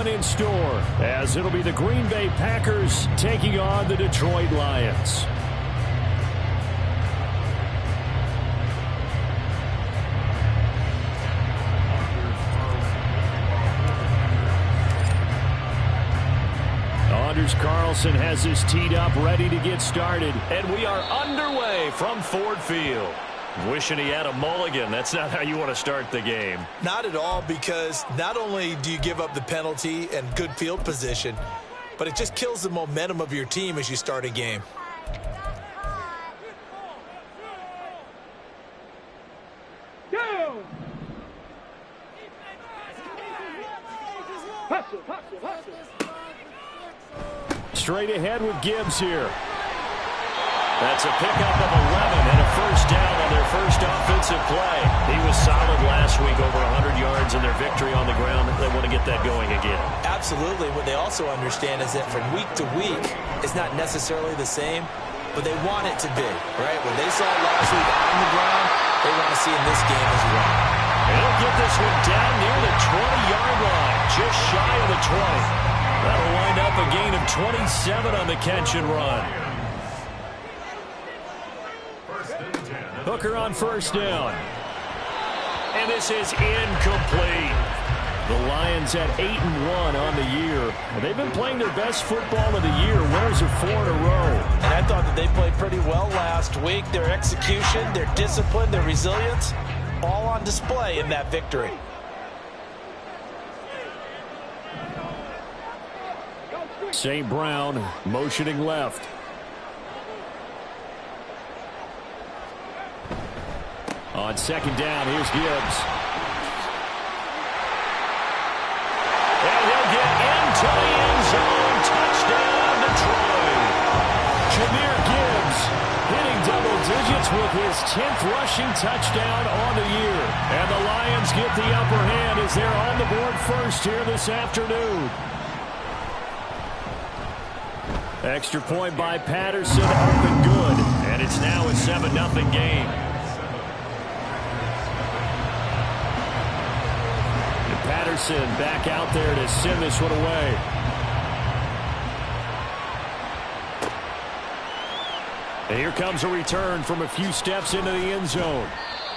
one in store, as it'll be the Green Bay Packers taking on the Detroit Lions. Anders Carlson has this teed up, ready to get started. And we are underway from Ford Field. Wishing he had a mulligan. That's not how you want to start the game. Not at all, because not only do you give up the penalty and good field position, but it just kills the momentum of your team as you start a game. Straight ahead with Gibbs here. That's a pickup of 11 and a first down on their first offensive play. He was solid last week, over 100 yards in their victory on the ground. They want to get that going again. Absolutely. What they also understand is that from week to week, it's not necessarily the same, but they want it to be, right? When they saw it last week on the ground, they want to see in this game as well. And he'll get this one down near the 20-yard line, just shy of the 20. That'll wind up a gain of 27 on the catch and run. Hooker on first down. And this is incomplete. The Lions at 8-1 on the year. They've been playing their best football of the year. Winners of 4 in a row. And I thought that they played pretty well last week. Their execution, their discipline, their resilience, all on display in that victory. St. Brown motioning left. On second down, here's Gibbs. And he'll get into the end zone. Touchdown, Detroit. Jahmyr Gibbs hitting double digits with his 10th rushing touchdown on the year. And the Lions get the upper hand as they're on the board first here this afternoon. Extra point by Patterson, up and good. And it's now a 7-0 game. And Patterson back out there to send this one away. And here comes a return from a few steps into the end zone.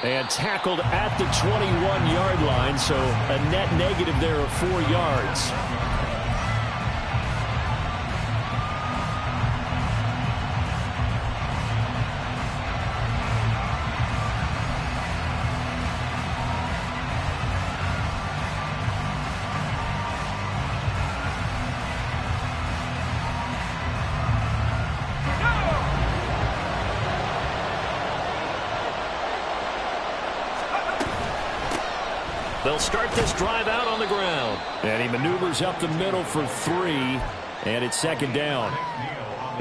And tackled at the 21-yard line, so a net negative there of 4 yards. They'll start this drive out on the ground. And he maneuvers up the middle for 3. And it's second down.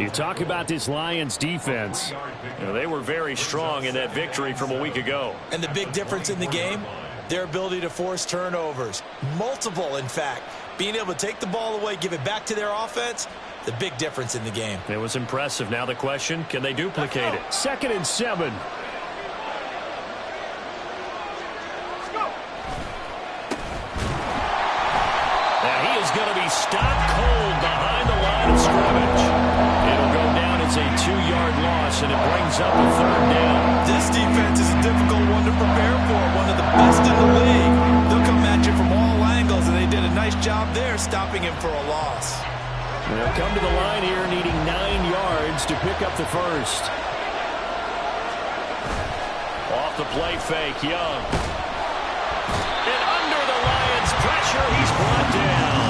You talk about this Lions defense. You know, they were very strong in that victory from a week ago. And the big difference in the game, their ability to force turnovers. Multiple, in fact. Being able to take the ball away, give it back to their offense, the big difference in the game. It was impressive. Now the question, can they duplicate it? 2nd and 7. Going to be stopped cold behind the line of scrimmage. It'll go down as a 2-yard loss, and it brings up a 3rd down. This defense is a difficult one to prepare for, one of the best in the league. They'll come at you from all angles, and they did a nice job there stopping him for a loss. They'll come to the line here needing 9 yards to pick up the first. Off the play fake, Young. And under the Lions' pressure, he's brought down.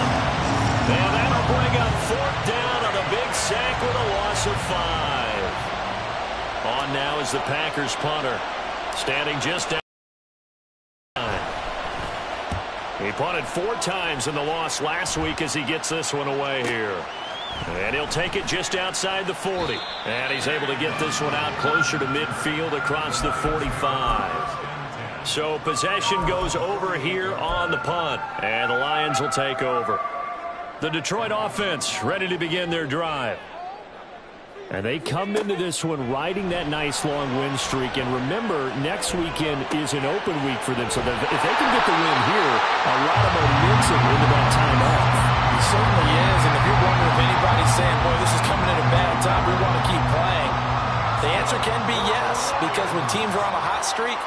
And that'll bring up 4th down on a big sack with a loss of 5. On now is the Packers punter. Standing just down. He punted 4 times in the loss last week as he gets this one away here. And he'll take it just outside the 40. And he's able to get this one out closer to midfield across the 45. So possession goes over here on the punt. And the Lions will take over. The Detroit offense ready to begin their drive. And they come into this one riding that nice long win streak. And remember, next weekend is an open week for them. So that if they can get the win here, a lot of momentum into that time off. answer can be yes, because when teams are on a hot streak,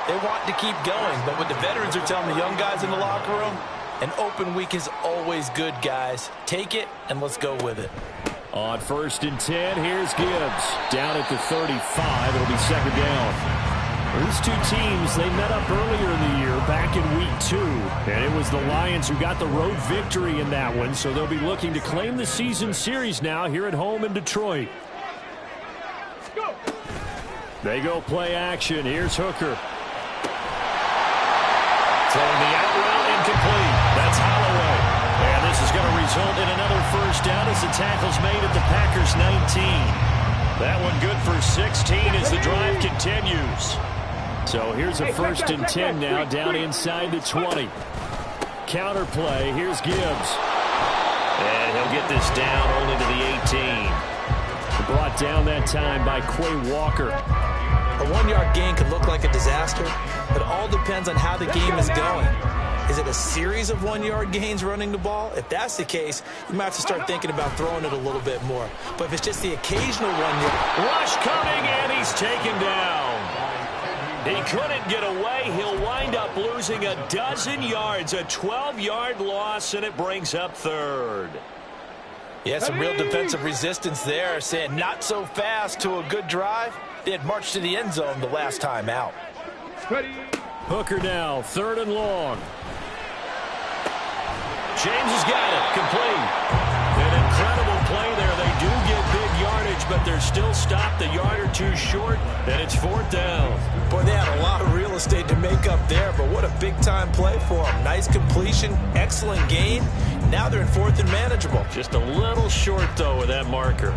they want to keep going. But what the veterans are telling the young guys in the locker room, an open week is always good, guys. Take it, and let's go with it. On 1st and 10, here's Gibbs. Down at the 35, it'll be second down. These two teams, they met up earlier in the year, back in week 2. And it was the Lions who got the road victory in that one, so they'll be looking to claim the season series now here at home in Detroit. They go play action. Here's Hooker. Throwing the out route incomplete. That's Holloway. And this is going to result in another first down as the tackle's made at the Packers' 19. That one good for 16 as the drive continues. So here's a 1st and 10 now down inside the 20. Counter play. Here's Gibbs. And he'll get this down only to the 18. Brought down that time by Quay Walker. A 1-yard gain could look like a disaster, but it all depends on how the game is going. Is it a series of 1-yard gains running the ball? If that's the case, you might have to start thinking about throwing it a little bit more. But if it's just the occasional 1-yard... Rush coming, and he's taken down. He couldn't get away. He'll wind up losing a dozen yards, a 12-yard loss, and it brings up 3rd. Yeah, some real defensive resistance there, saying not so fast to a good drive. They had marched to the end zone the last time out. Hooker now, 3rd and long. James has got it, complete. An incredible play there. They do get big yardage, but they're still stopped a yard or two short, and it's 4th down. Boy, they had a lot of real estate to make up there, but what a big-time play for them. Nice completion, excellent gain. Now they're in 4th and manageable. Just a little short, though, with that marker.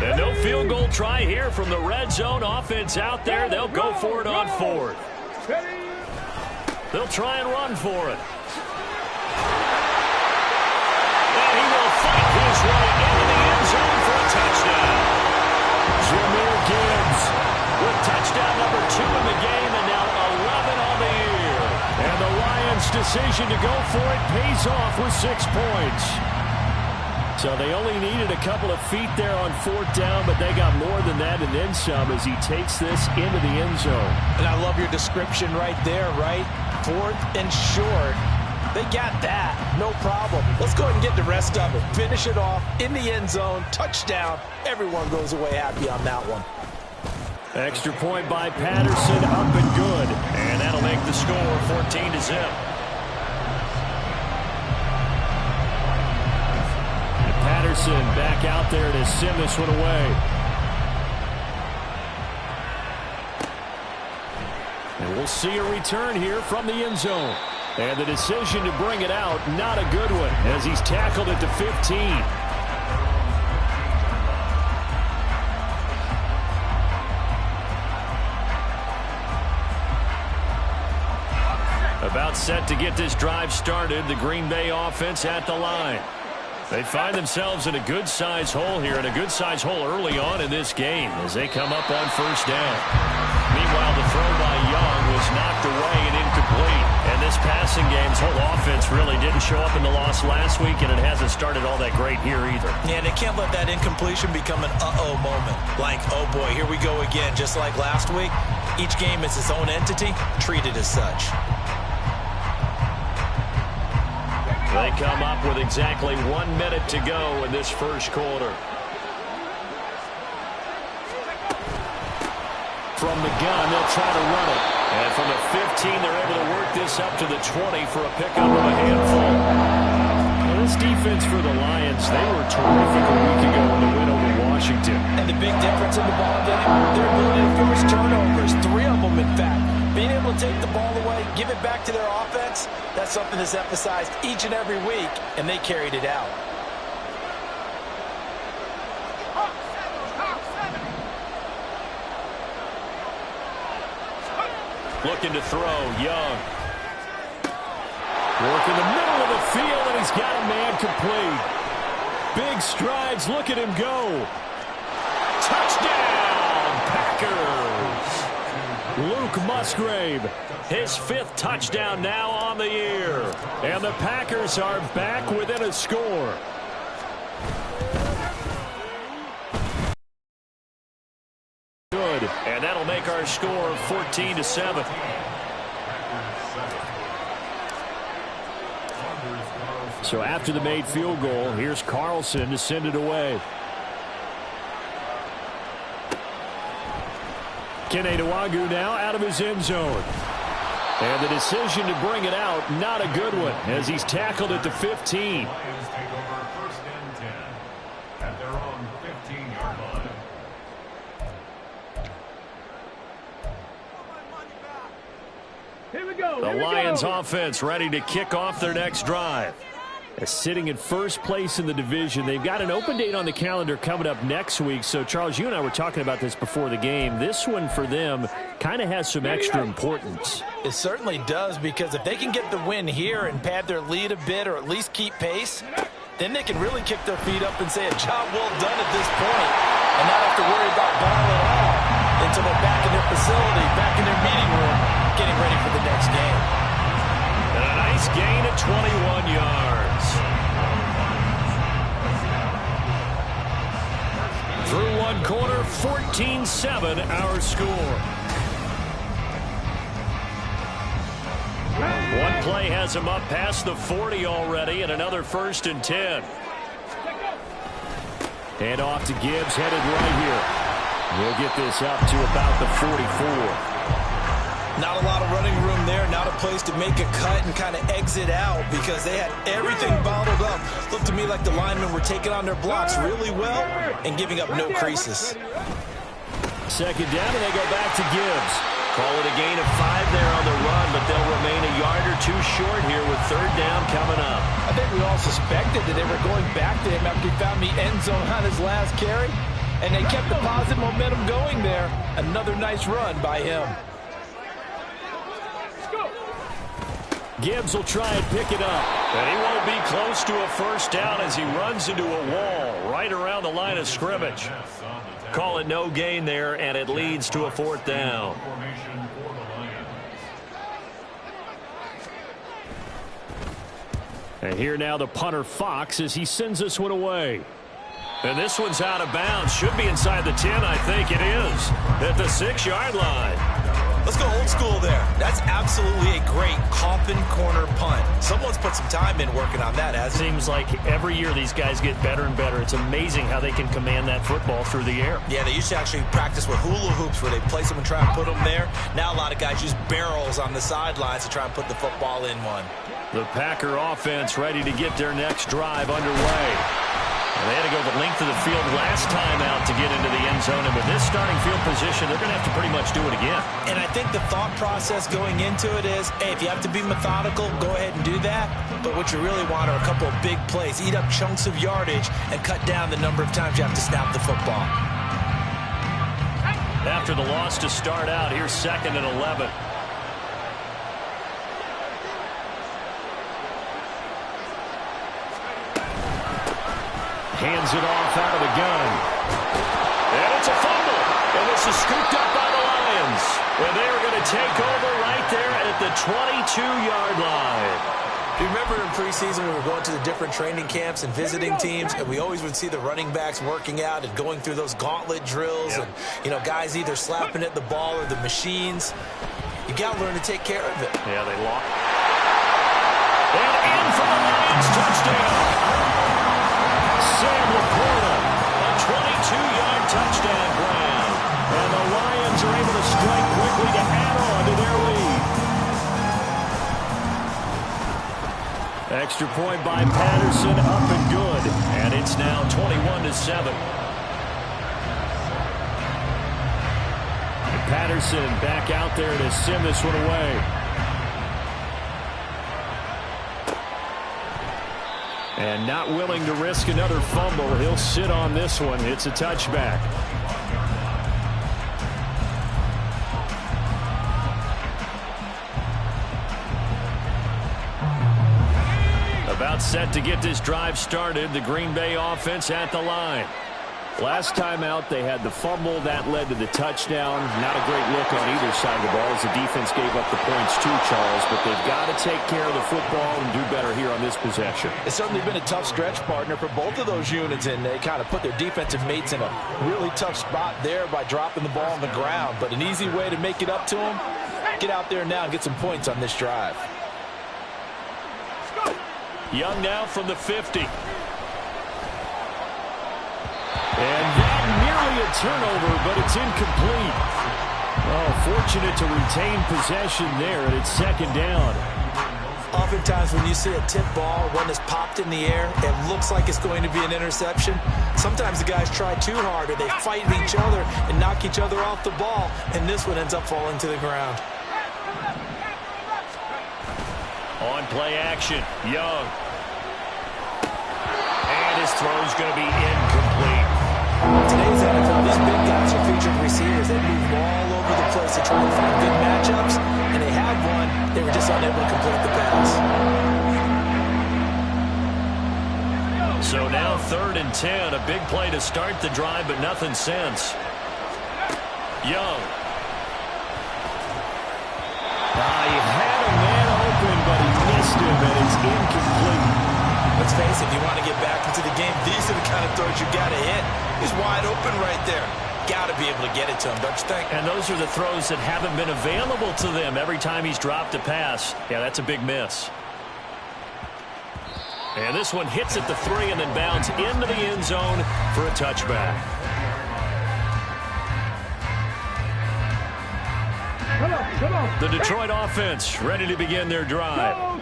And no field goal try here from the red zone. Offense out there. They'll go for it on 4th. They'll try and run for it. And he will fight his way into the end zone for a touchdown. Jahmyr Gibbs with touchdown number 2 in the game, and now 11 on the year. And the Lions' decision to go for it pays off with 6 points. So they only needed a couple of feet there on 4th down, but they got more than that and then some as he takes this into the end zone. And I love your description right there, right? 4th and short. They got that. No problem. Let's go ahead and get the rest of it. Finish it off in the end zone. Touchdown. Everyone goes away happy on that one. Extra point by Patterson, up and good. And that'll make the score 14-0. Patterson back out there to send this one away. And we'll see a return here from the end zone. And the decision to bring it out, not a good one, as he's tackled at the 15. About set to get this drive started, the Green Bay offense at the line. They find themselves in a good-sized hole here, and a good-sized hole early on in this game as they come up on 1st down. Meanwhile, the throw by Young was knocked away and incomplete. And this passing game's whole offense really didn't show up in the loss last week, and it hasn't started all that great here either. Yeah, and they can't let that incompletion become an uh-oh moment. Like, oh boy, here we go again, just like last week. Each game is its own entity, treated as such. They come up with exactly 1 minute to go in this first quarter. From the gun, they'll try to run it. And from the 15, they're able to work this up to the 20 for a pickup of a handful. Now, this defense for the Lions, they were terrific a week ago in the win over Washington. And the big difference in the ball game, their ability to force turnovers, 3 of them, in fact. Being able to take the ball away, give it back to their offense, that's something that's emphasized each and every week, and they carried it out. Looking to throw, Young. Work in the middle of the field, and he's got a man complete. Big strides, look at him go. Touchdown, Packers. Luke Musgrave, his 5th touchdown now on the year. And the Packers are back within a score. and that'll make our score 14-7. So after the made field goal, here's Carlson to send it away. Kene Nwangwu now out of his end zone. And the decision to bring it out, not a good one, as he's tackled at the 15. The Lions offense ready to kick off their next drive. Sitting in first place in the division. They've got an open date on the calendar coming up next week. So, Charles, you and I were talking about this before the game. This one for them kind of has some extra importance. It certainly does, because if they can get the win here and pad their lead a bit or at least keep pace, then they can really kick their feet up and say a job well done at this point and not have to worry about ball at all until they're back in their facility, back in their meeting room, getting ready for the next game. And a nice gain of 21 yards. Through one quarter, 14-7 our score. One play has him up past the 40 already, and another 1st and 10. And off to Gibbs, headed right here. He'll get this up to about the 44. Not a lot of running room there, not a place to make a cut and kind of exit out because they had everything bottled up. Looked to me like the linemen were taking on their blocks really well and giving up no creases. Second down, and they go back to Gibbs. Call it a gain of 5 there on the run, but they'll remain a yard or two short here with 3rd down coming up. I think we all suspected that they were going back to him after he found the end zone on his last carry, and they kept the positive momentum going there. Another nice run by him. Gibbs will try and pick it up. And he won't be close to a 1st down as he runs into a wall right around the line of scrimmage. Call it no gain there, and it leads to a 4th down. And here now the punter Fox as he sends this one away. And this one's out of bounds. Should be inside the 10, I think it is. At the 6-yard line. Let's go old school there. That's absolutely a great Coffin corner punt. Someone's put some time in working on that, hasn't it? Seems like every year these guys get better and better. It's amazing how they can command that football through the air. Yeah, they used to actually practice with hula hoops where they place them and try and put them there. Now a lot of guys use barrels on the sidelines to try and put the football in one. The Packer offense ready to get their next drive underway. And they had to go the length of the field last time out to get into the end zone. And with this starting field position, they're going to have to pretty much do it again. And I think the thought process going into it is, hey, if you have to be methodical, go ahead and do that. But what you really want are a couple of big plays. Eat up chunks of yardage and cut down the number of times you have to snap the football. After the loss to start out, here's 2nd and 11. Hands it off out of the gun. And it's a fumble. And this is scooped up by the Lions. And they are going to take over right there at the 22-yard line. You remember in preseason we were going to the different training camps and visiting teams, and we always would see the running backs working out and going through those gauntlet drills, and, you know, guys either slapping at the ball or the machines. You got to learn to take care of it. Yeah, they lost. And in for the Lions touchdown. Sam Laporta, a 22-yard touchdown grab. And the Lions are able to strike quickly to add on to their lead. Extra point by Patterson, up and good. And it's now 21-7. And Patterson back out there to send this one away. And not willing to risk another fumble. He'll sit on this one. It's a touchback. About set to get this drive started. The Green Bay offense at the line. Last time out, they had the fumble. That led to the touchdown. Not a great look on either side of the ball as the defense gave up the points too, Charles. But they've got to take care of the football and do better here on this possession. It's certainly been a tough stretch, partner, for both of those units, and they kind of put their defensive mates in a really tough spot there by dropping the ball on the ground. But an easy way to make it up to them, get out there now and get some points on this drive. Young now from the 50. And that nearly a turnover, but it's incomplete. Oh, fortunate to retain possession there, and it's second down. Oftentimes when you see a tip ball, one that's popped in the air, it looks like it's going to be an interception. Sometimes the guys try too hard, or they fight each other and knock each other off the ball, and this one ends up falling to the ground. On play action, Young. And his throw's going to be incomplete. Today's NFL, these big guys are featured receivers. They move all over the place to try to find good matchups, and they have one. They were just unable to complete the pass. So now 3rd and 10, a big play to start the drive, but nothing since. Young. He had a man open, but he missed him, and it's incomplete. Let's face it, if you want to get back into the game, these are the kind of throws you got to hit. He's wide open right there. Got to be able to get it to him, don't you think? And those are the throws that haven't been available to them every time he's dropped a pass. Yeah, that's a big miss. And this one hits at the 3 and then bounds into the end zone for a touchback. The Detroit offense ready to begin their drive.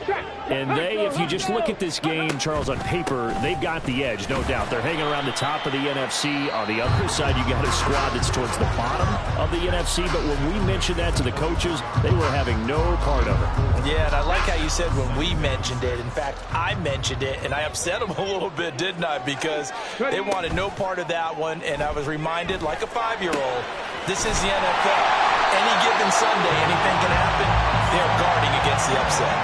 And they, if you just look at this game, Charles, on paper, they've got the edge, no doubt. They're hanging around the top of the NFC. On the other side, you got a squad that's towards the bottom of the NFC. But when we mentioned that to the coaches, they were having no part of it. Yeah, and I like how you said when we mentioned it. In fact, I mentioned it, and I upset them a little bit, didn't I? Because they wanted no part of that one, and I was reminded, like a 5-year-old, this is the NFL. Any given Sunday, anything can happen. They're guarding against the upset.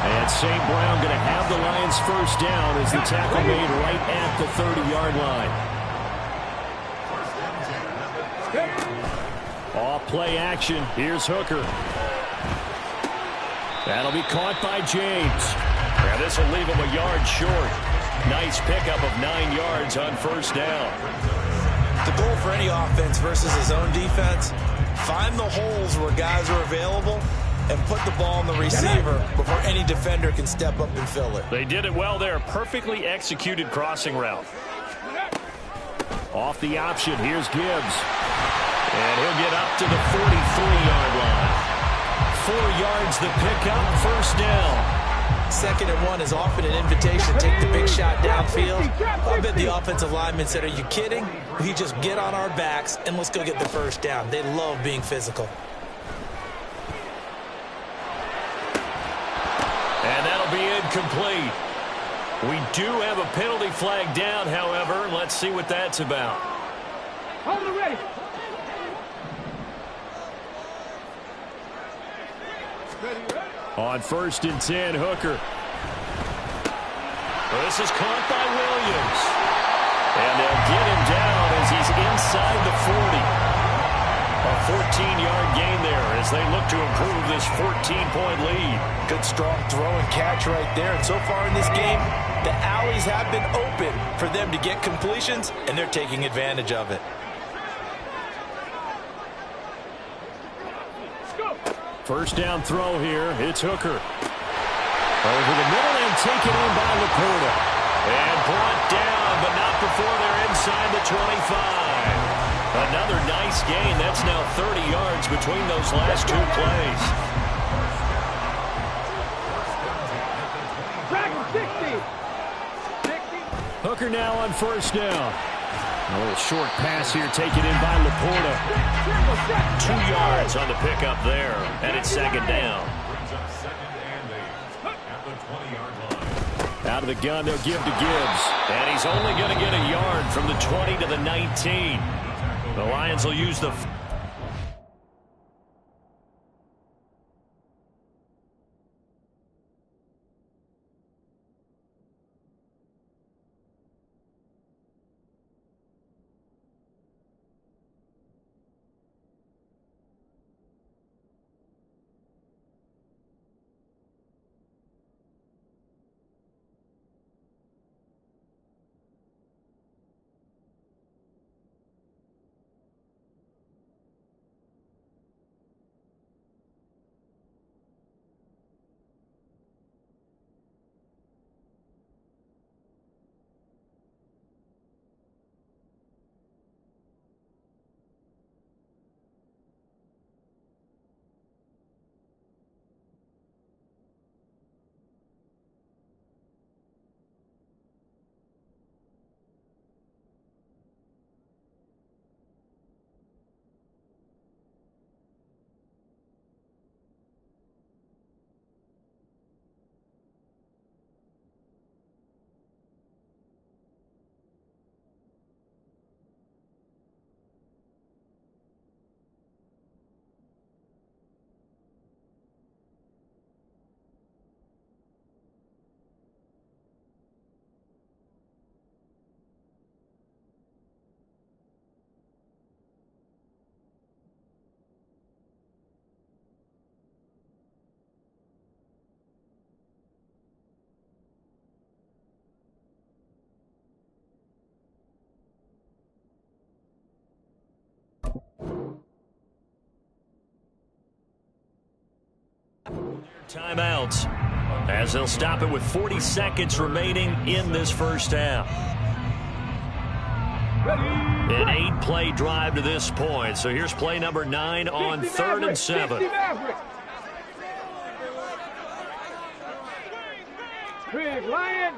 And St. Brown going to have the Lions first down as the tackle made right at the 30-yard line. Off play action. Here's Hooker. That'll be caught by James. And this will leave him a yard short. Nice pickup of 9 yards on first down. The goal for any offense versus his own defense, find the holes where guys are available and put the ball on the receiver before any defender can step up and fill it. They did it well there. Perfectly executed crossing route. Off the option, here's Gibbs. And he'll get up to the 43-yard line. 4 yards the pickup, first down. 2nd and 1 is often an invitation to take the big shot downfield. I bet the offensive lineman said, are you kidding? We just get on our backs and let's go get the first down. They love being physical. And that'll be incomplete. We do have a penalty flag down, however. Let's see what that's about. Hold it ready. On 1st and 10, Hooker. This is caught by Williams. And they'll get him down as he's inside the 40. A 14-yard gain there as they look to improve this 14-point lead. Good strong throw and catch right there. And so far in this game, the alleys have been open for them to get completions, and they're taking advantage of it. First down throw here. It's Hooker. Over the middle and taken in by Laporta. And brought down, but not before they're inside the 25. Another nice gain. That's now 30 yards between those last 2 plays. Hooker now on first down. A little short pass here taken in by Laporta. 2 yards on the pickup there. And it's 2nd down. Out of the gun, they'll give to Gibbs. And he's only going to get a yard from the 20 to the 19. The Lions will use the Timeouts as they'll stop it with 40 seconds remaining in this first half. An 8-play drive to this point. So here's play number 9 on 3rd and 7. Big Lion.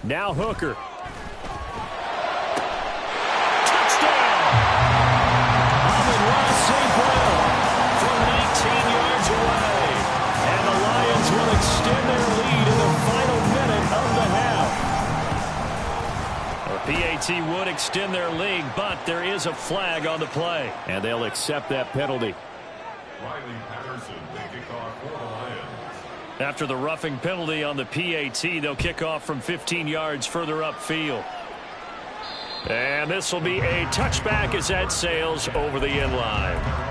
Now Hooker. Touchdown! Amon-Ra St. Brown from 19 yards away. And the Lions will extend their lead in the final minute of the half. The PAT would extend their lead, but there is a flag on the play. And they'll accept that penalty. Riley Patterson, the kickoff for the Lions. After the roughing penalty on the PAT, they'll kick off from 15 yards further upfield. And this will be a touchback as that sails over the end line.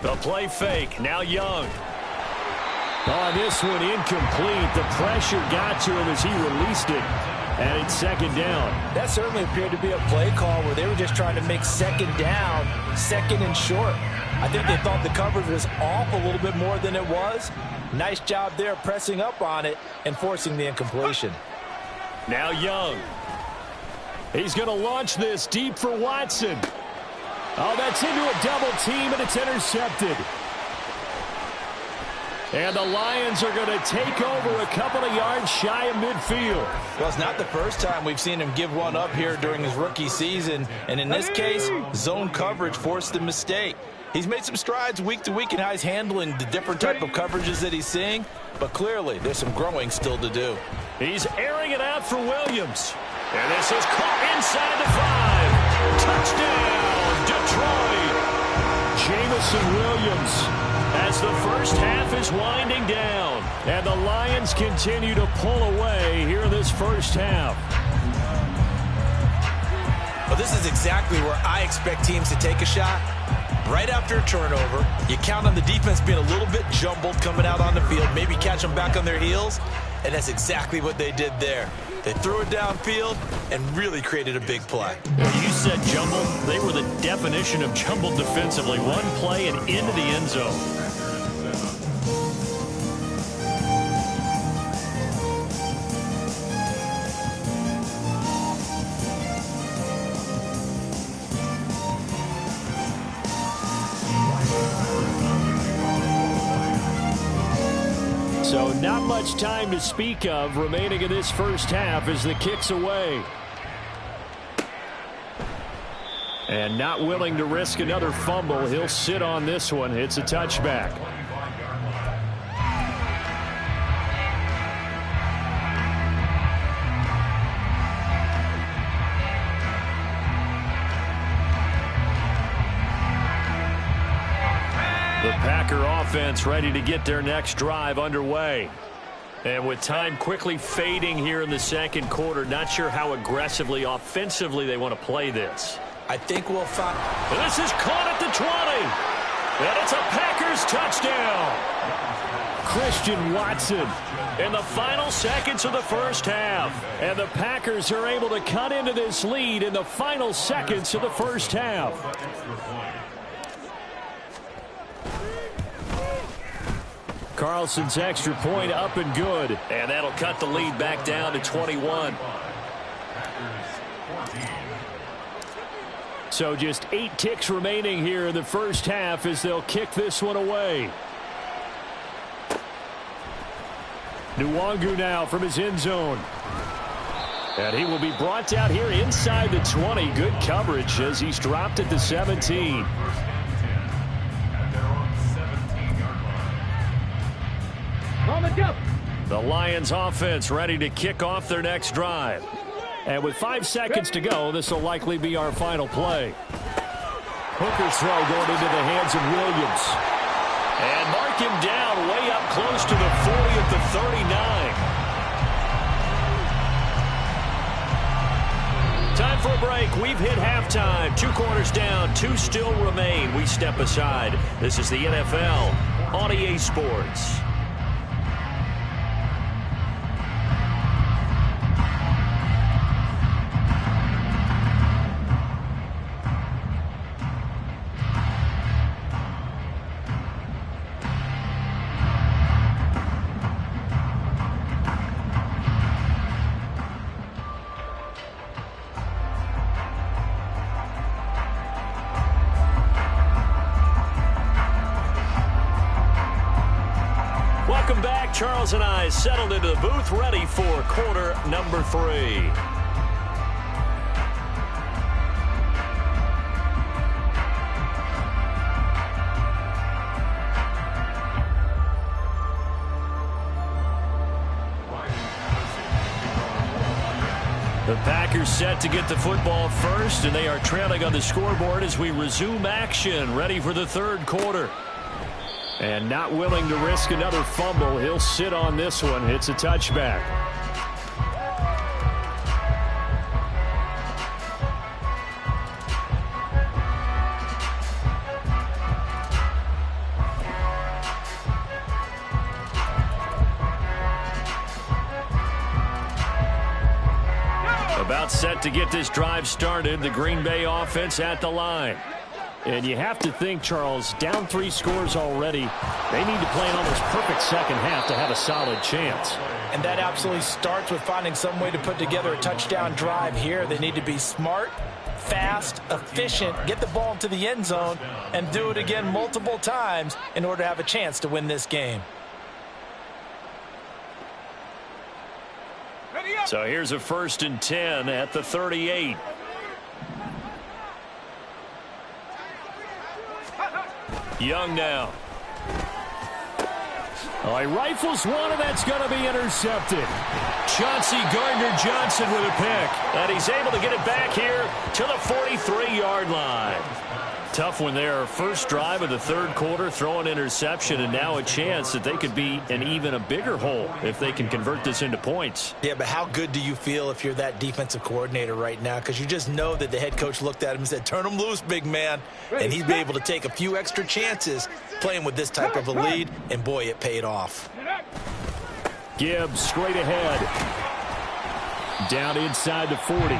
The play fake. Now Young. On this one, incomplete. The pressure got to him as he released it. And it's 2nd down. That certainly appeared to be a play call where they were just trying to make 2nd down, 2nd and short. I think they thought the coverage was off a little bit more than it was. Nice job there pressing up on it and forcing the incompletion. Now Young. He's going to launch this deep for Watson. Oh, that's into a double team, and it's intercepted. And the Lions are going to take over a couple of yards shy of midfield. Well, it's not the first time we've seen him give one up here during his rookie season. And in this case, zone coverage forced the mistake. He's made some strides week to week in how he's handling the different type of coverages that he's seeing. But clearly, there's some growing still to do. He's airing it out for Williams. And this is caught inside the 5. Touchdown, Detroit. Jameson Williams as the first half is winding down. And the Lions continue to pull away here in this first half. Well, this is exactly where I expect teams to take a shot. Right after a turnover, you count on the defense being a little bit jumbled coming out on the field, maybe catch them back on their heels, and that's exactly what they did there. They threw it downfield and really created a big play. You said jumbled. They were the definition of jumbled defensively. One play and into the end zone. So not much time to speak of remaining in this first half as the kick's away. And not willing to risk another fumble, he'll sit on this one. It's a touchback. The Packer offense ready to get their next drive underway. And with time quickly fading here in the second quarter, not sure how aggressively, offensively they want to play this. I think we'll find... This is caught at the 20. And it's a Packers touchdown. Christian Watson in the final seconds of the first half. And the Packers are able to cut into this lead in the final seconds of the first half. Carlson's extra point up and good. And that'll cut the lead back down to 21. So just 8 ticks remaining here in the first half as they'll kick this one away. Nwangu now from his end zone. And he will be brought down here inside the 20. Good coverage as he's dropped at the 17. The Lions offense ready to kick off their next drive. And with 5 seconds to go, this will likely be our final play. Hooker's throw going into the hands of Williams. And mark him down way up close to the 40 at the 39. Time for a break. We've hit halftime. 2 quarters down. 2 still remain. We step aside. This is the NFL on EA Sports. Welcome back. Charles and I settled into the booth, ready for quarter number 3. The Packers set to get the football first, and they are trailing on the scoreboard as we resume action, ready for the 3rd quarter. And not willing to risk another fumble, he'll sit on this one. It's a touchback. About set to get this drive started. The Green Bay offense at the line. And you have to think, Charles, down 3 scores already. They need to play an almost perfect second half to have a solid chance. And that absolutely starts with finding some way to put together a touchdown drive here. They need to be smart, fast, efficient, get the ball into the end zone, and do it again multiple times in order to have a chance to win this game. So here's a 1st and 10 at the 38. Young now. Oh, he rifles one, and that's going to be intercepted. Chauncey Gardner-Johnson with a pick. And he's able to get it back here to the 43-yard line. Tough one there. First drive of the 3rd quarter, throw an interception, and now a chance that they could be in even a bigger hole if they can convert this into points. Yeah, but how good do you feel if you're that defensive coordinator right now? Because you just know that the head coach looked at him and said, turn him loose, big man. And he'd be able to take a few extra chances playing with this type of a lead, and boy, it paid off. Gibbs straight ahead. Down inside the 40.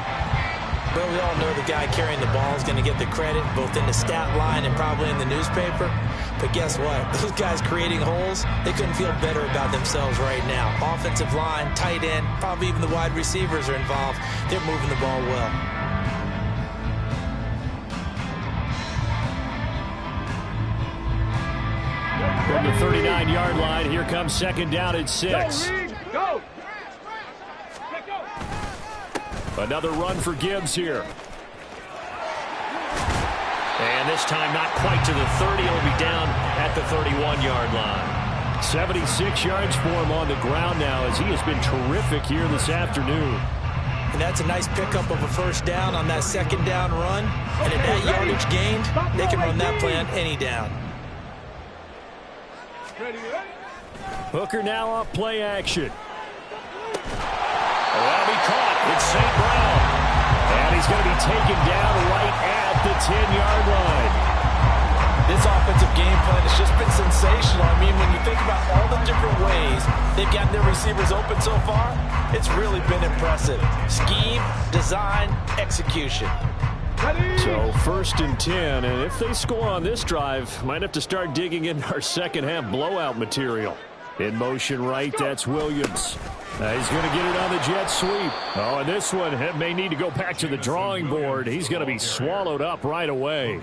Well, we all know the guy carrying the ball is going to get the credit, both in the stat line and probably in the newspaper. But guess what? Those guys creating holes, they couldn't feel better about themselves right now. Offensive line, tight end, probably even the wide receivers are involved. They're moving the ball well. From the 39-yard line, here comes 2nd down at 6. Go! Another run for Gibbs here. And this time not quite to the 30. It'll be down at the 31-yard line. 76 yards for him on the ground now as he has been terrific here this afternoon. And that's a nice pickup of a 1st down on that 2nd down run. And at that yardage gained, they can run that play on any down. Hooker now off play action. That'll be caught. It's St. Brown. And he's going to be taken down right at the 10-yard line. This offensive game plan has just been sensational. I mean, when you think about all the different ways they've gotten their receivers open so far, it's really been impressive. Scheme, design, execution. So 1st and 10, and if they score on this drive, might have to start digging in our second half blowout material. In motion right, that's Williams. He's going to get it on the jet sweep. Oh, and this one may need to go back to the drawing board. He's going to be swallowed up right away.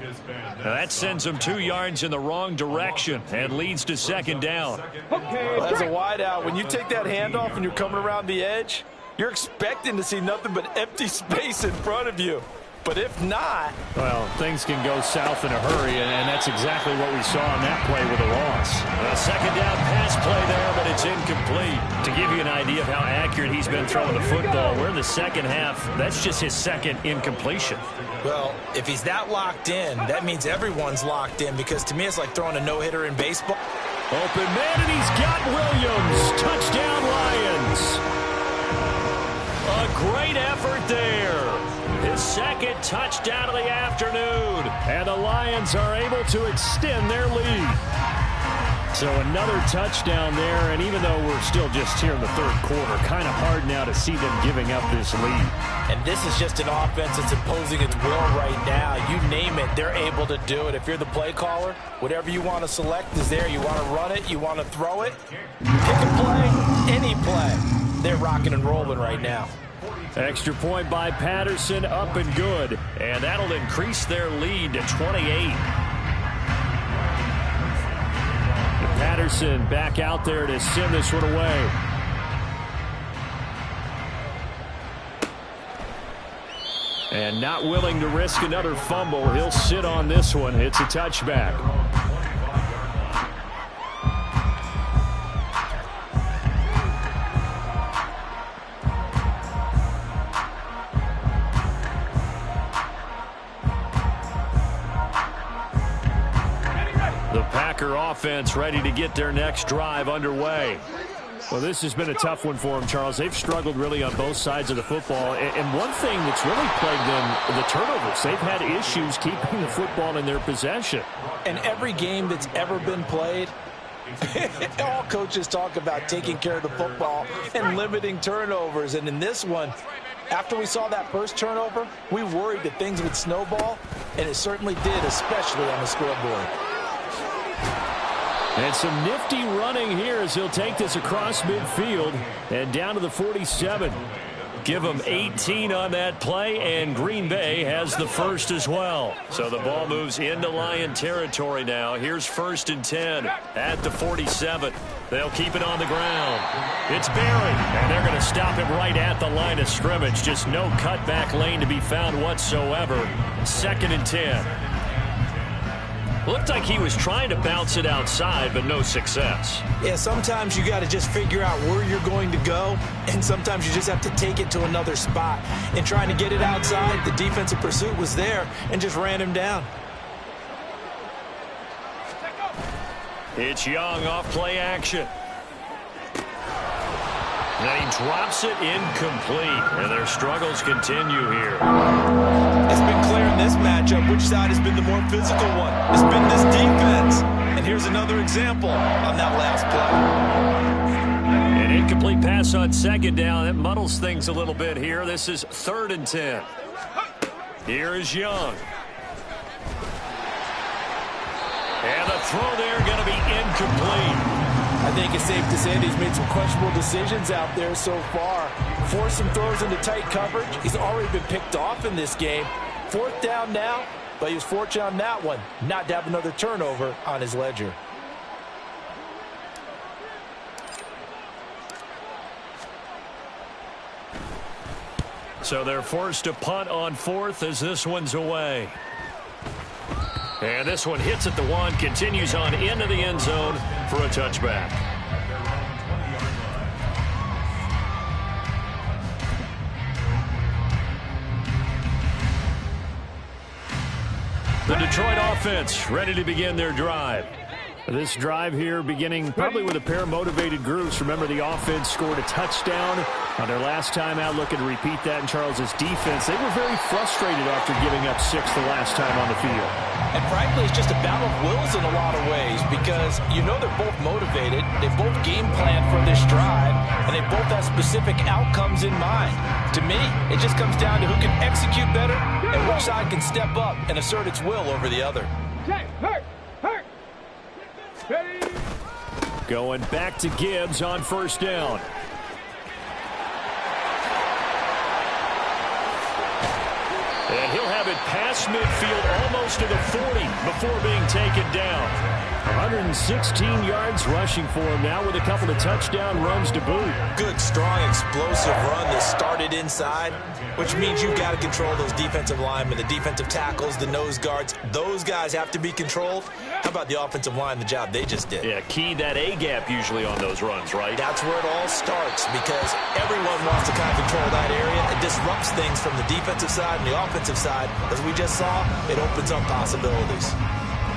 Now that sends him 2 yards in the wrong direction and leads to 2nd down. Well, as a wide out, when you take that handoff and you're coming around the edge, you're expecting to see nothing but empty space in front of you. But if not... Well, things can go south in a hurry, and that's exactly what we saw on that play with a loss. A second down pass play there, but it's incomplete. To give you an idea of how accurate he's been throwing the football, we're in the second half. That's just his second incompletion. Well, if he's that locked in, that means everyone's locked in, because to me it's like throwing a no-hitter in baseball. Open man, and he's got Williams. Touchdown, Lions. A great effort there. His second touchdown of the afternoon. And the Lions are able to extend their lead. So another touchdown there, and even though we're still just here in the third quarter, kind of hard now to see them giving up this lead. And this is just an offense that's imposing its will right now. You name it, they're able to do it. If you're the play caller, whatever you want to select is there. You want to run it, you want to throw it, pick a play, any play. They're rocking and rolling right now. Extra point by Patterson, up and good. And that'll increase their lead to 28. Patterson back out there to send this one away. And not willing to risk another fumble. He'll sit on this one. It's a touchback. Packer offense ready to get their next drive underway. Well, this has been a tough one for them, Charles. They've struggled really on both sides of the football. And one thing that's really plagued them, the turnovers. They've had issues keeping the football in their possession. And every game that's ever been played, all coaches talk about taking care of the football and limiting turnovers. And in this one, after we saw that first turnover, we worried that things would snowball, and it certainly did, especially on the scoreboard. And some nifty running here as he'll take this across midfield and down to the 47. Give them 18 on that play, and Green Bay has the first as well. So the ball moves into Lion territory now. Here's 1st and 10 at the 47. They'll keep it on the ground. It's Berry, and they're going to stop him right at the line of scrimmage. Just no cutback lane to be found whatsoever. 2nd and 10. Looked like he was trying to bounce it outside, but no success. Yeah, sometimes you got to just figure out where you're going to go, and sometimes you just have to take it to another spot. And trying to get it outside, the defensive pursuit was there and just ran him down. It's Young off play action. And he drops it incomplete, and their struggles continue here. It's been clear in this matchup which side has been the more physical one. It's been this defense. And here's another example on that last play. An incomplete pass on 2nd down. That muddles things a little bit here. This is 3rd and 10. Here is Young. And the throw there going to be incomplete. I think it's safe to say that he's made some questionable decisions out there so far. Forced some throws into tight coverage. He's already been picked off in this game. 4th down now, but he was fortunate on that one not to have another turnover on his ledger. So they're forced to punt on 4th as this one's away. And this one hits at the 1, continues on into the end zone for a touchback. The Detroit offense ready to begin their drive. This drive here beginning probably with a pair of motivated groups. Remember, the offense scored a touchdown on their last time out. Looking to repeat that in Charles's defense. They were very frustrated after giving up 6 the last time on the field. And frankly, it's just a battle of wills in a lot of ways, because you know they're both motivated. They both game plan for this drive, and they both have specific outcomes in mind. To me, it just comes down to who can execute better and which side can step up and assert its will over the other. Going back to Gibbs on 1st down. And he'll have it past midfield almost to the 40 before being taken down. 116 yards rushing for him now with a couple of touchdown runs to boot. Good, strong, explosive run that started inside, which means you've got to control those defensive linemen, the defensive tackles, the nose guards. Those guys have to be controlled. How about the offensive line, the job they just did? Yeah, key that A-gap usually on those runs, right? That's where it all starts because everyone wants to kind of control that area. It disrupts things from the defensive side and the offensive side. As we just saw, it opens up possibilities.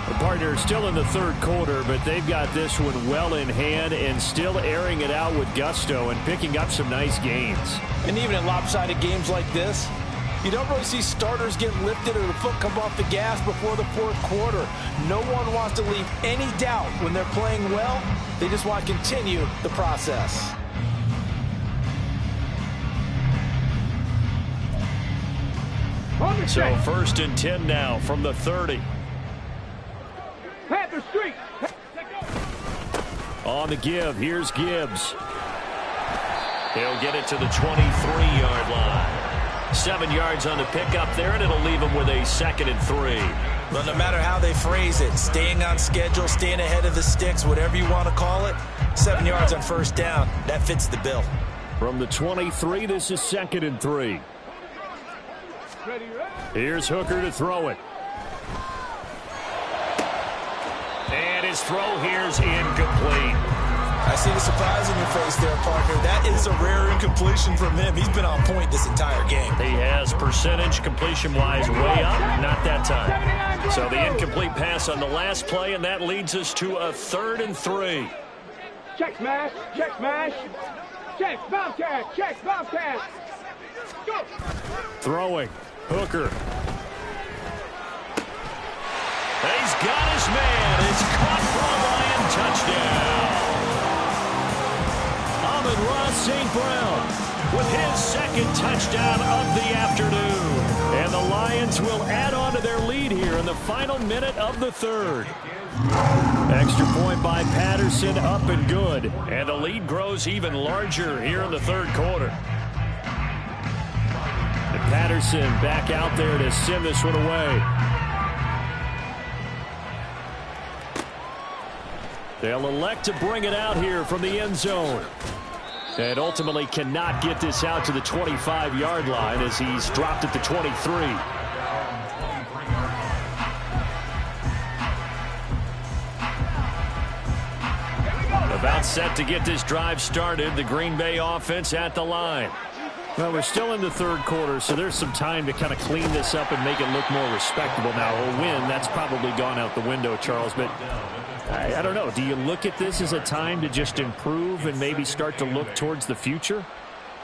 The partner still in the third quarter, but they've got this one well in hand and still airing it out with gusto and picking up some nice gains. And even in lopsided games like this, you don't really see starters get lifted or the foot come off the gas before the fourth quarter. No one wants to leave any doubt when they're playing well. They just want to continue the process. So 1st and 10 now from the 30. Panther Street. On the give, here's Gibbs. He'll get it to the 23-yard line. 7 yards on the pickup there, and it'll leave him with a 2nd and 3. Well, no matter how they phrase it, staying on schedule, staying ahead of the sticks, whatever you want to call it, 7 yards on first down, that fits the bill. From the 23, this is 2nd and 3. Here's Hooker to throw it. And his throw here's incomplete. I see the surprise in your face there, partner. That is a rare incompletion from him. He's been on point this entire game. He has percentage completion-wise way up, not that time. So the incomplete pass on the last play, and that leads us to a 3rd and 3. Check smash. Check smash. Check Bobcat. Check Bobcat. Go. Throwing. Hooker. He's got his man. It's caught for a Lion touchdown. Amon-Ra St. Brown with his 2nd touchdown of the afternoon. And the Lions will add on to their lead here in the final minute of the 3rd. Extra point by Patterson, up and good. And the lead grows even larger here in the 3rd quarter. And Patterson back out there to send this one away. They'll elect to bring it out here from the end zone. And ultimately cannot get this out to the 25-yard line as he's dropped at the 23. About set to get this drive started. The Green Bay offense at the line. Well, we're still in the 3rd quarter, so there's some time to kind of clean this up and make it look more respectable. Now, a win, that's probably gone out the window, Charles, but I don't know. Do you look at this as a time to just improve and maybe start to look towards the future?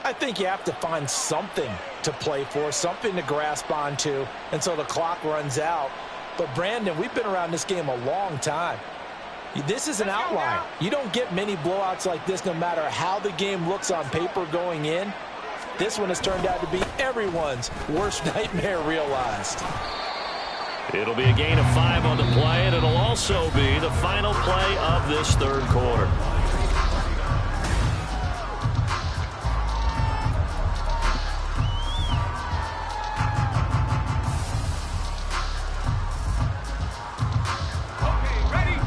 I think you have to find something to play for, something to grasp onto until the clock runs out. But, Brandon, we've been around this game a long time. This is an outlier. You don't get many blowouts like this no matter how the game looks on paper going in. This one has turned out to be everyone's worst nightmare realized. It'll be a gain of 5 on the play, and it'll also be the final play of this 3rd quarter. Okay, ready?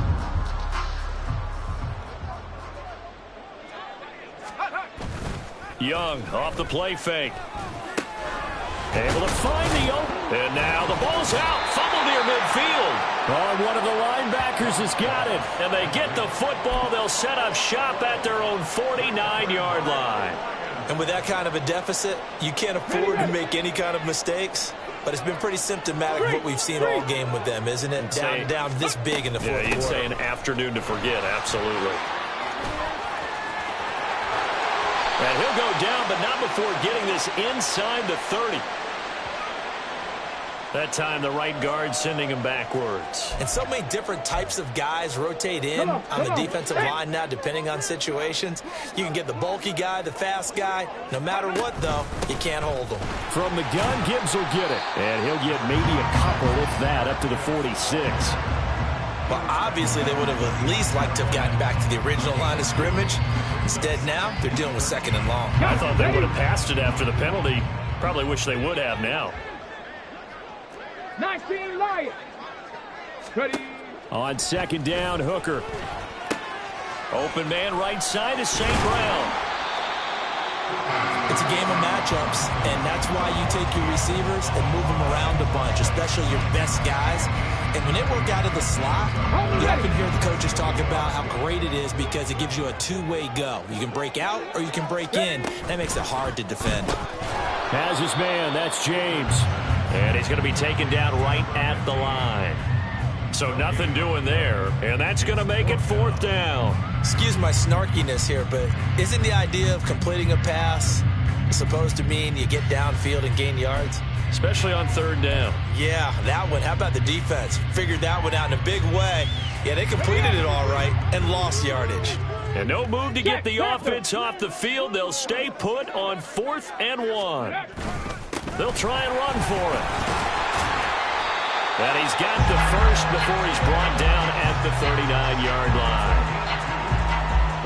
Young off the play fake. Able to find the open. And now the ball's out. Fumble near midfield. Oh, one of the linebackers has got it. And they get the football. They'll set up shop at their own 49-yard line. And with that kind of a deficit, you can't afford to make any kind of mistakes. But it's been pretty symptomatic of what we've seen all game with them, isn't it? Down this big in the fourth quarter. Yeah, you'd say an afternoon to forget. Absolutely. And he'll go down, but not before getting this inside the 30. That time, the right guard sending him backwards. And so many different types of guys rotate in on the defensive line now, depending on situations. You can get the bulky guy, the fast guy. No matter what, though, you can't hold them. From the gun, Gibbs will get it. And he'll get maybe a couple, if that, up to the 46. Well, obviously, they would have at least liked to have gotten back to the original line of scrimmage. Instead, now, they're dealing with 2nd and long. I thought they would have passed it after the penalty. Probably wish they would have now. 19 Lions. Ready, On second down, Hooker. Open man right side is St. Brown. It's a game of matchups, and that's why you take your receivers and move them around a bunch, especially your best guys. And when they work out of the slot, you often hear the coaches talk about how great it is because it gives you a two-way go. You can break out or you can break in. That makes it hard to defend. Has his man, that's James. And he's going to be taken down right at the line. So nothing doing there, and that's going to make it 4th down. Excuse my snarkiness here, but isn't the idea of completing a pass supposed to mean you get downfield and gain yards? Especially on 3rd down. Yeah, that one. How about the defense? Figured that one out in a big way. Yeah, they completed it all right and lost yardage. And no move to get the offense off the field. They'll stay put on 4th and 1. They'll try and run for it. And he's got the first before he's brought down at the 39-yard line.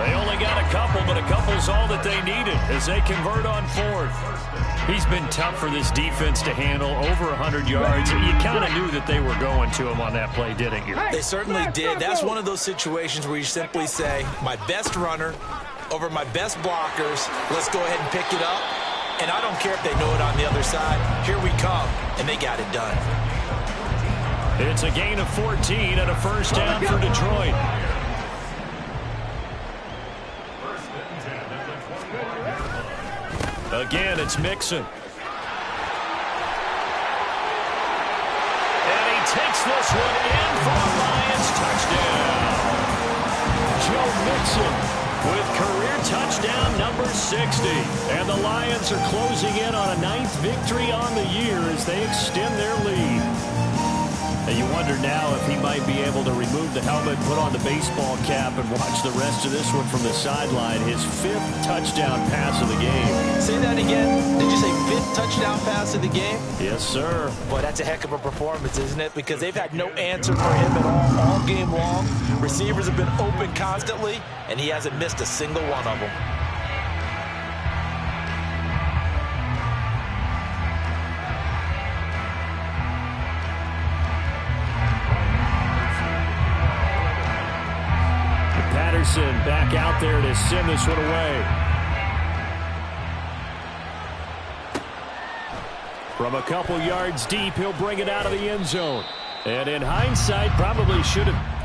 They only got a couple, but a couple's all that they needed as they convert on 4th. He's been tough for this defense to handle, over 100 yards. You kind of knew that they were going to him on that play, didn't you? They certainly did. That's one of those situations where you simply say, my best runner over my best blockers, let's go ahead and pick it up. And I don't care if they know it on the other side. Here we come, and they got it done. It's a gain of 14 and a first down for Detroit. Again, it's Mixon. And he takes this one in for a Lions touchdown. Joe Mixon with career touchdown number 60. And the Lions are closing in on a 9th victory on the year as they extend their lead. And you wonder now if he might be able to remove the helmet, put on the baseball cap, and watch the rest of this one from the sideline. His 5th touchdown pass of the game. Say that again. Did you say 5th touchdown pass of the game? Yes, sir. Boy, that's a heck of a performance, isn't it? Because they've had no answer for him at all game long. Receivers have been open constantly, and he hasn't missed a single one of them. Back out there to send this one away. From a couple yards deep, he'll bring it out of the end zone. And in hindsight, probably should have.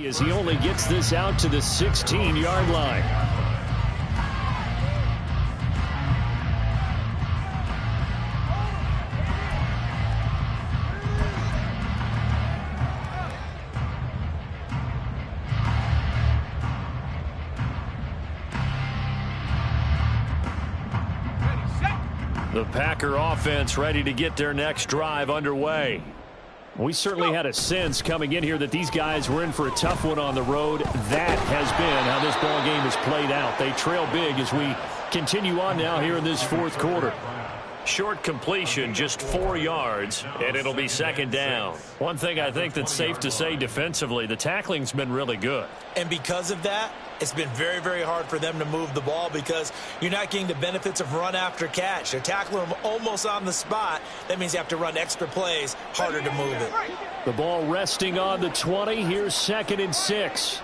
As he only gets this out to the 16-yard line. The Packer offense ready to get their next drive underway. We certainly had a sense coming in here that these guys were in for a tough one on the road. That has been how this ball game has played out. They trail big as we continue on now here in this fourth quarter. Short completion, just 4 yards, and it'll be second down. One thing I think that's safe to say defensively, the tackling's been really good. And because of that, it's been very, very hard for them to move the ball because you're not getting the benefits of run after catch. They're tackling them almost on the spot. That means you have to run extra plays, harder to move it. The ball resting on the 20. Here's 2nd and 6.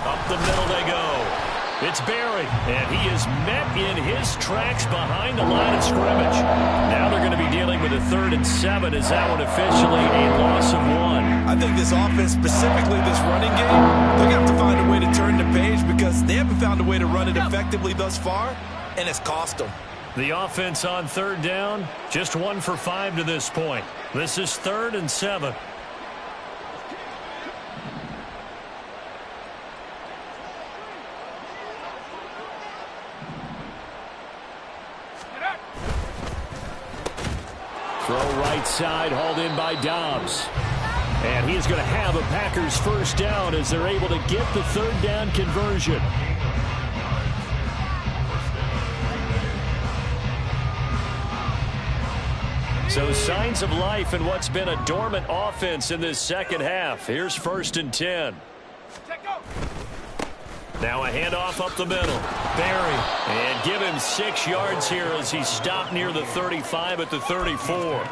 Up the middle they go. It's Barry, and he is met in his tracks behind the line of scrimmage. Now they're going to be dealing with a 3rd and 7. Is that one officially a loss of 1? I think this offense, specifically this running game, they're going to have to find a way to turn the page because they haven't found a way to run it effectively thus far, and it's cost them. The offense on 3rd down, just 1 for 5 to this point. This is 3rd and 7. Throw right side, hauled in by Dobbs. And he is going to have a Packers first down as they're able to get the 3rd down conversion. So signs of life in what's been a dormant offense in this second half. Here's 1st and 10. Now a handoff up the middle. Barry. And give him 6 yards here as he stopped near the 35 at the 34.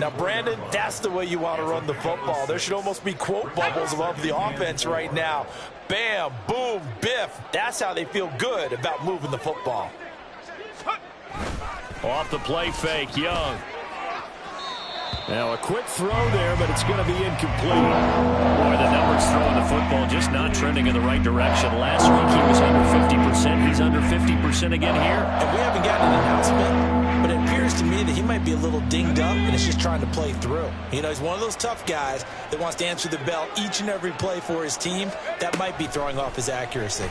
Now, Brandon, that's the way you want to run the football. There should almost be quote bubbles above the offense right now. Bam, boom, biff. That's how they feel good about moving the football. Off the play fake, Young. Now a quick throw there, but it's going to be incomplete. Boy, the numbers throwing the football just not trending in the right direction. Last week he was under 50%. He's under 50% again here. And we haven't gotten an announcement, but it appears to me that he might be a little dinged up and is just trying to play through. You know, he's one of those tough guys that wants to answer the bell each and every play for his team. That might be throwing off his accuracy.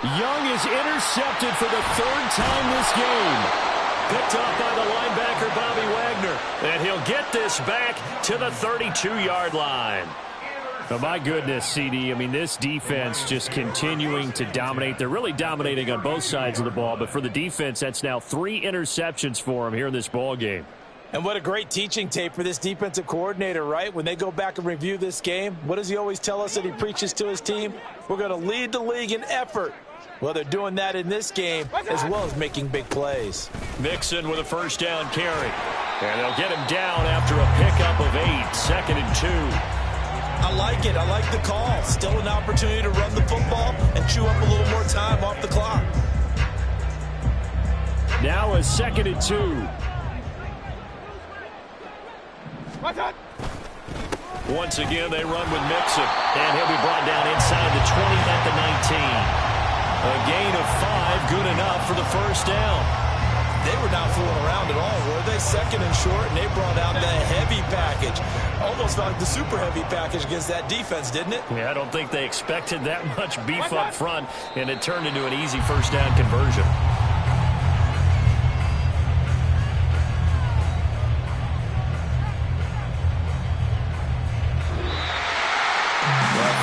Young is intercepted for the 3rd time this game. Picked up by the linebacker, Bobby Wagner. And he'll get this back to the 32-yard line. Oh, my goodness, CD. I mean, this defense just continuing to dominate. They're really dominating on both sides of the ball. But for the defense, that's now 3 interceptions for them here in this ball game. And what a great teaching tape for this defensive coordinator, right? When they go back and review this game, what does he always tell us that he preaches to his team? We're going to lead the league in effort. Well, they're doing that in this game as well as making big plays. Mixon with a first down carry. And they'll get him down after a pickup of 8, 2nd and 2. I like it. I like the call. Still an opportunity to run the football and chew up a little more time off the clock. Now a 2nd and 2. Once again, they run with Mixon. And he'll be brought down inside the 20 at the 19. A gain of 5, good enough for the first down. They were not fooling around at all, were they? 2nd and short, and they brought out the heavy package. Almost like the super heavy package against that defense, didn't it? Yeah, I don't think they expected that much beef up front, and it turned into an easy first down conversion.